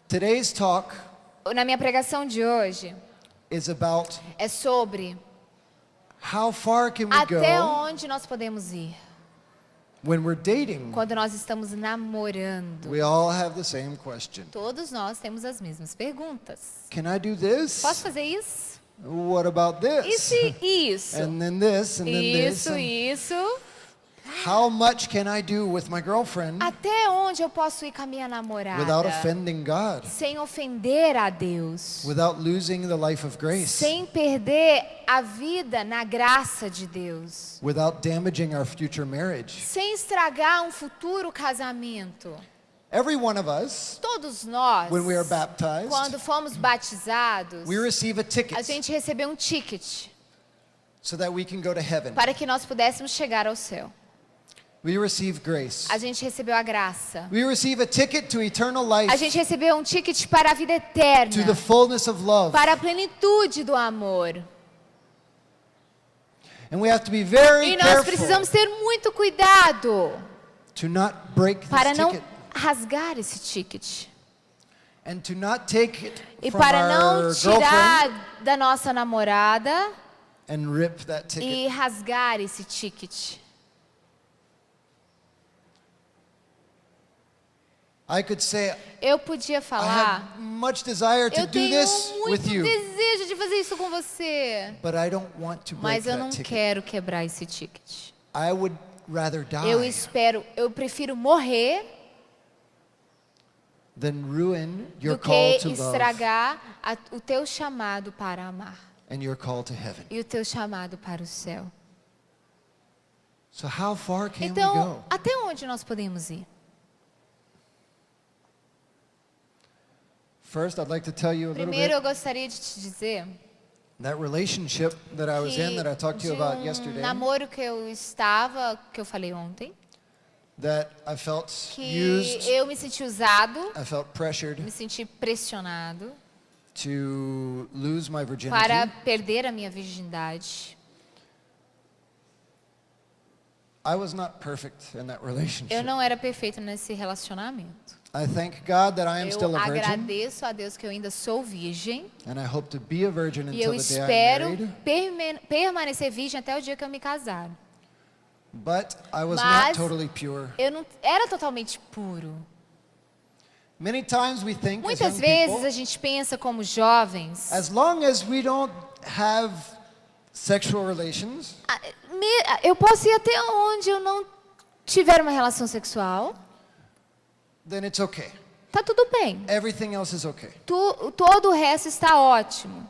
Today's talk Na minha pregação de hoje is about é sobre how far can we até go onde nós podemos ir when we're dating. quando nós estamos namorando. We all have the same question. Todos nós temos as mesmas perguntas. Can I do this? Posso fazer isso? What about this? Isso. And then this, and then this. Isso. How much can I do with my girlfriend Até onde eu posso ir com a minha namorada without offending God? sem ofender a Deus? Without losing the life of grace? Sem perder a vida na graça de Deus? Without damaging our future marriage? Sem estragar um futuro casamento? Every one of us, Todos nós, when we are baptized, quando fomos batizados, we receive a a ticket gente recebeu um ticket so that we can go to heaven. para que nós pudéssemos chegar ao céu. We receive grace. A gente recebeu a graça. We receive a ticket to eternal life, A gente recebeu um ticket para a vida eterna, to the fullness of love. para a plenitude do amor. And we have to be very E nós careful precisamos ter muito cuidado to not break para this não ticket rasgar esse ticket. and to not take it E from para our não girlfriend tirar da nossa namorada and rip that ticket. e rasgar esse ticket. I could say, Eu podia I falar, have much desire to eu do tenho this with muito you, desejo de fazer isso com você, but I don't want to break mas eu não that ticket. quero quebrar esse ticket. I would rather die Eu prefiro morrer than ruin your do call que to love estragar o teu chamado para amar and your call to heaven. e o teu chamado para o céu. So how far can we Então, go? até onde nós podemos ir? First, I'd like to tell you a little Primeiro, bit eu gostaria de te dizer that relationship that I was in that I talked to you about yesterday, namoro que eu estava, que eu falei ontem, that I felt que used, eu me senti usado, I felt pressured me senti pressionado to lose my para virginity. perder a minha virgindade. I was not perfect in that Eu relationship. não era perfeito nesse relacionamento. I thank God that I am still Eu a virgin, agradeço a Deus que eu ainda sou virgem and I hope to be a virgin e eu until the day I'm espero married. permanecer virgem até o dia que eu me casar. But I was Mas not totally pure. eu não era totalmente puro. Many times we think as Muitas young vezes people, a gente pensa como jovens, as long as we don't have sexual relations, eu posso ir até onde eu não tiver uma relação sexual, then it's okay. tá tudo bem. Everything else is okay. Todo o resto está ótimo.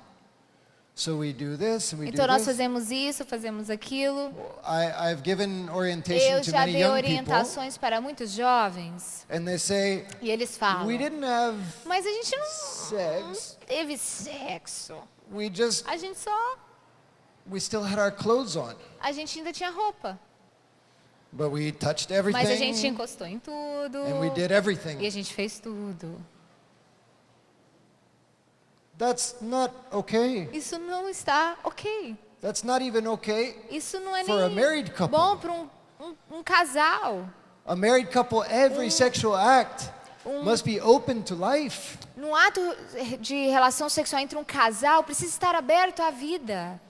So we do this and we Então do nós this. fazemos isso, fazemos aquilo. I've given orientation Eu to já many dei young people, orientações para muitos jovens and they say, e eles falam, we didn't have mas a gente não sex. teve sexo. We just, A gente we still had our clothes on, a gente ainda tinha roupa. but we touched Mas a gente everything encostou em tudo. and we did E everything. a gente fez tudo. That's not okay. Isso não está ok. That's not even okay. Isso não é For a nem married couple. bom para um casal. A married couple, every sexual act must be open to life. Num ato de relação sexual entre um casal, precisa estar aberto à vida.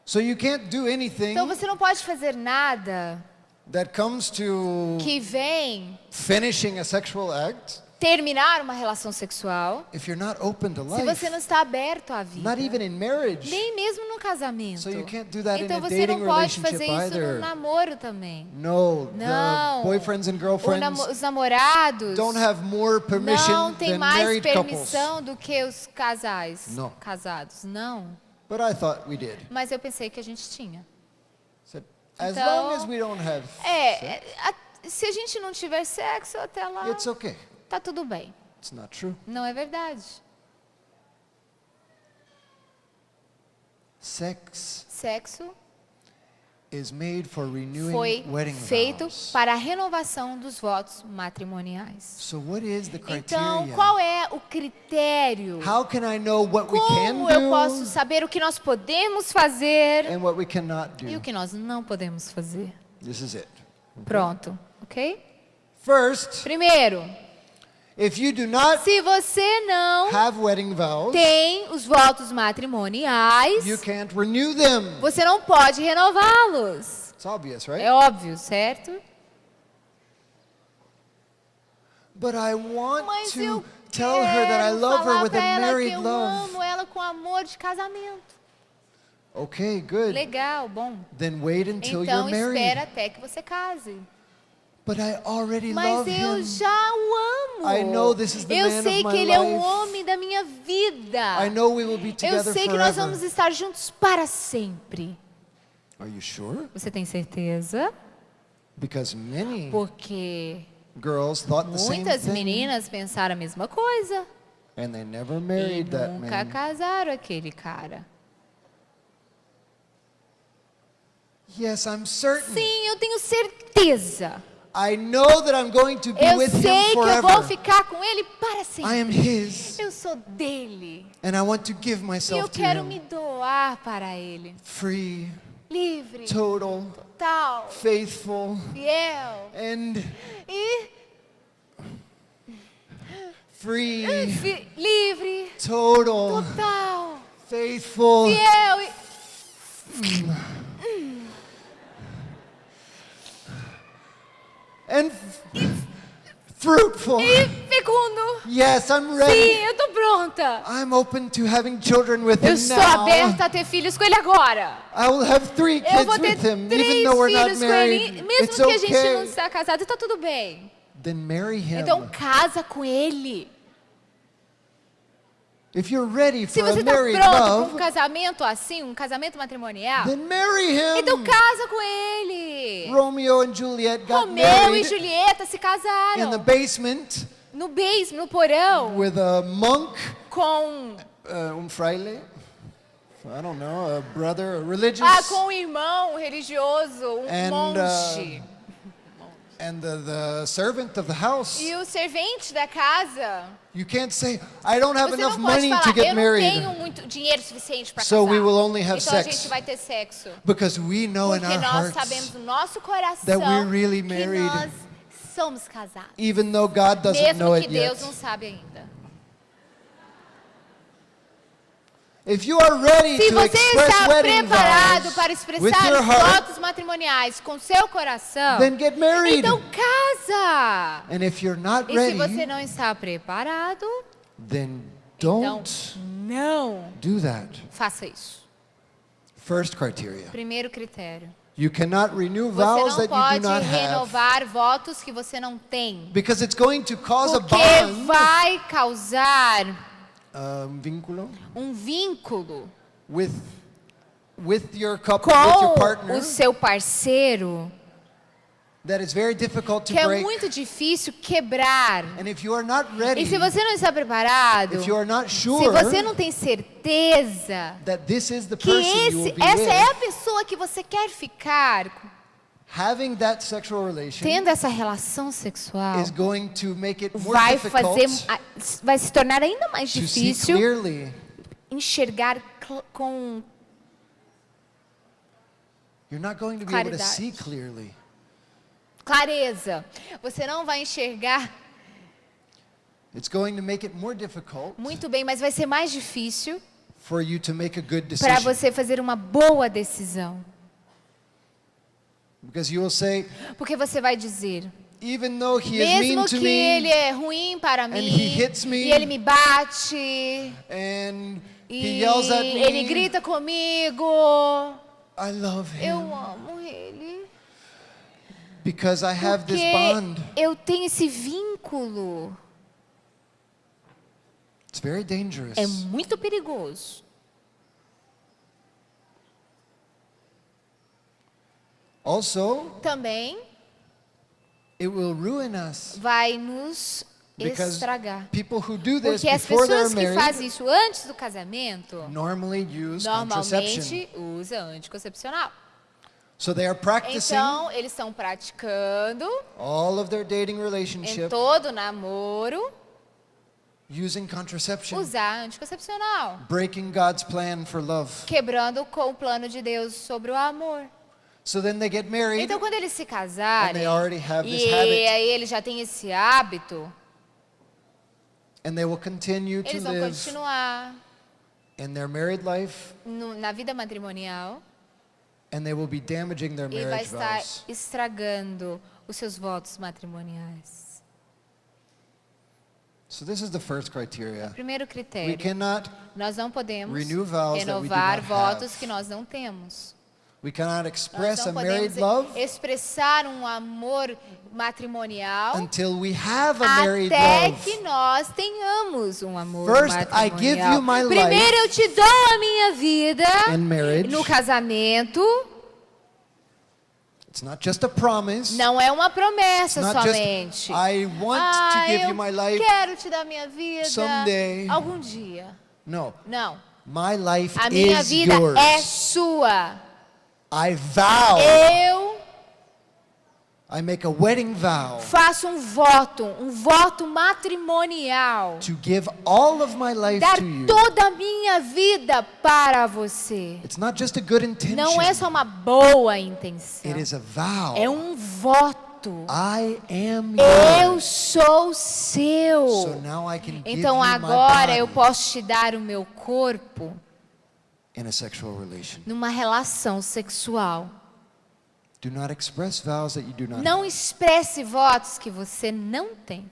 So you can't do anything Então você não pode fazer nada that comes to que vem finishing a sexual act terminar uma relação sexual if you're not open to se life. você não está aberto à vida. Not even in marriage. Nem mesmo no casamento. So you can't do that in Então a você dating não pode relationship fazer isso either. no namoro também. No, Não. the boyfriends and girlfriends Os namorados don't have more permission não têm than mais married couples. permissão do que os casais Não. casados. Não. But I thought we did. Mas eu pensei que a gente tinha. Said, as Então, long as we don't have sex, Se a gente não tiver sexo até lá, it's okay. tá tudo bem. It's not true. Não é verdade. Sexo is made for renewing foi wedding feito vows. para a renovação dos votos matrimoniais. So what is the criteria? Então, qual é o critério? How can I know what we can Como eu posso do saber o que nós podemos fazer and what we cannot e o do? que nós não podemos fazer? This is it. Pronto, ok? First, Primeiro, If you do not Se você não have wedding vows, tem os votos matrimoniais, you can't renew them. você não pode renová-los. It's obvious, right? É óbvio, certo? But I want Mas to eu tell her that I quero love her falar with pra a ela que married eu love. amo ela com amor de casamento. Okay, good. Legal, bom. Then wait until Então you're married. espera até que você case. But I already Mas love eu him. já o amo. I know this is the Eu man sei of que my ele é o life. homem da minha vida. I know we will be Eu together sei que nós forever. vamos estar juntos para sempre. Are you sure? Você tem certeza? Because many Porque girls thought the same muitas thing, meninas pensaram a mesma coisa. and they never E married that nunca man. casaram aquele cara. Yes, I'm certain. Sim, eu tenho certeza. I know that I'm going to be Eu with him sei que eu vou forever. ficar com ele para I sempre. am his, Eu sou dele. and I want to give E eu myself to quero me him. doar para ele. Free, Livre, total, total, faithful, fiel. and E free, livre, total, total, faithful, fiel. and fruitful. E fecundo. Yes, I'm Sim, ready. eu tô pronta. I'm open to having children with Eu him estou now. aberta a ter filhos com ele agora. I will have 3 Eu vou kids ter with him, 3 even though we're not filhos com ele, married. mesmo It's que a gente não okay. está casado, tá tudo bem. Then marry him. Então casa com ele. If you're ready Se for você a está married pronto para um love, casamento assim, um casamento matrimonial, then marry him. então casa com ele. Romeo and Juliet got Romeu e married Julieta se in the casaram basement no basement, no porão, with a monk, com fraile, I don't know, a brother, a religious, com um irmão religioso, um And, monge. and the servant of the house. E o servente da casa. You can't say, I don't have Você enough não pode money to falar, get eu não married. tenho muito dinheiro suficiente para So casar. we will only have Então a sex. gente vai ter sexo. Because we know in Porque our nós hearts, sabemos no nosso coração that we're really que married. nós somos casados. even though God doesn't know Mesmo que it yet. Deus não sabe ainda. If you are ready Se to você express está wedding preparado vows para with expressar your os heart, votos matrimoniais com seu coração, then get married. então casa. And if you're not E se você ready, não está preparado, then então don't não do that. faça isso. First criteria. Primeiro critério. You cannot renew Você vows não that you pode do not have. renovar votos que você não tem. Because it's going to cause a Porque bond, vai causar vínculo, um vínculo with your couple, with your com partner, o seu parceiro that is very difficult to que é break. muito difícil quebrar. And if you are not ready, E se você não está preparado, if you are not se sure você não tem certeza that this is the que person you will be essa é a with, pessoa que você quer ficar, having that sexual relation tendo essa relação sexual, is going to make it more vai difficult vai se tornar ainda mais to see difícil clearly. enxergar com You're not going to be able to claridade. see clearly. clareza. Você não vai enxergar It's going to make it more difficult muito bem, mas vai ser mais difícil for you to make a good para decision. você fazer uma boa decisão. Because you will say, Porque você vai dizer, even though he is mean mesmo to que me ele é ruim para mim, he hits me, e ele me bate, and he e yells at me, ele grita comigo, I love him eu amo ele. because I have this Porque bond. eu tenho esse vínculo. It's very dangerous. É muito perigoso. Also, Também it will ruin us vai nos because estragar. people who do this Porque as before they're pessoas que married fazem isso antes do casamento normally use contraception. normalmente usam anticoncepcional. So they are practicing Então, eles estão praticando all of their dating em relationship todo namoro using contraception, usar anticoncepcional, breaking God's plan for love. quebrando com o plano de Deus sobre o amor. So then they get married, Então, quando eles se and casarem, they already have this e habit. aí eles já têm esse hábito, And they will continue to eles vão live continuar in their married life, na vida matrimonial and they will be damaging their e vai marriage estar vows. estragando os seus votos matrimoniais. So this is the first criteria. Primeiro We critério, cannot nós não podemos renew vows that we do renovar not votos have. que nós não temos. We cannot Nós express não a married podemos love expressar um amor matrimonial until we have a married até love. que nós tenhamos um amor First, I matrimonial. give you my Primeiro eu te dou a minha vida In marriage, no casamento. it's not just a promise. Não é uma promessa Not just, somente. I want to give you my Eu life quero te dar minha vida someday. algum dia. No, Não. my life A minha is vida yours. é sua. I vow. I make a wedding vow Faço um voto matrimonial. to give all of my life Dar to you. toda a minha vida para você. It's not just a good intention. Não é só uma boa intenção. It is a vow. É um voto. I am Eu yours. sou seu. So now I can give Então you agora my eu body posso te dar o meu corpo in a sexual relation. numa relação sexual. Do not express vows that you do not Não have. expresse votos que você não tem.